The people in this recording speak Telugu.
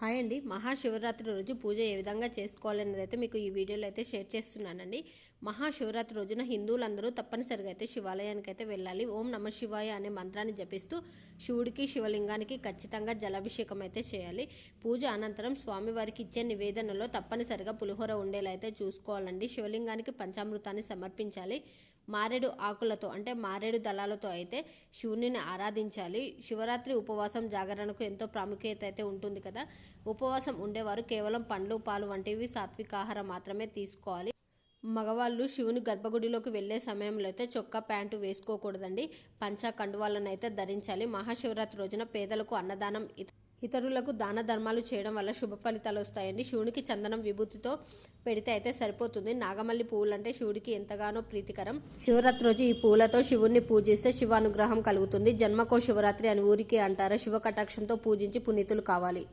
హాయ్ అండి. మహాశివరాత్రి రోజు పూజ ఏ విధంగా చేసుకోవాలనేది అయితే మీకు ఈ వీడియోలో అయితే షేర్ చేస్తున్నానండి. మహాశివరాత్రి రోజున హిందువులందరూ తప్పనిసరిగా అయితే శివాలయానికి అయితే వెళ్ళాలి. ఓం నమ శివాయ అనే మంత్రాన్ని జపిస్తూ శివుడికి శివలింగానికి ఖచ్చితంగా జలాభిషేకం అయితే చేయాలి. పూజ అనంతరం స్వామివారికి ఇచ్చే నివేదనలో తప్పనిసరిగా పులిహోర ఉండేలా అయితే చూసుకోవాలండి. శివలింగానికి పంచామృతాన్ని సమర్పించాలి. మారేడు ఆకులతో అంటే మారేడు దళాలతో అయితే శివుని ఆరాధించాలి. శివరాత్రి ఉపవాసం జాగరణకు ఎంతో ప్రాముఖ్యత అయితే ఉంటుంది కదా. ఉపవాసం ఉండేవారు కేవలం పండ్లు పాలు వంటివి సాత్విక ఆహారం మాత్రమే తీసుకోవాలి. మగవాళ్ళు శివుని గర్భగుడిలోకి వెళ్ళే సమయంలో అయితే చొక్కా ప్యాంటు వేసుకోకూడదండి. పంచా కండువాలను అయితే ధరించాలి. మహాశివరాత్రి రోజున పేదలకు అన్నదానం ఇతరులకు దాన ధర్మాలు చేయడం వల్ల శుభ ఫలితాలు వస్తాయండి. శివునికి చందనం విభూతితో పెడితే అయితే సరిపోతుంది. నాగమల్లి పువ్వులు అంటే శివుడికి ఎంతగానో ప్రీతికరం. శివరాత్రి రోజు ఈ పూలతో శివుణ్ణి పూజిస్తే శివానుగ్రహం కలుగుతుంది. జన్మకో శివరాత్రి అని ఊరికి అంటారా. శివ కటాక్షంతో పూజించి పునీతులు కావాలి.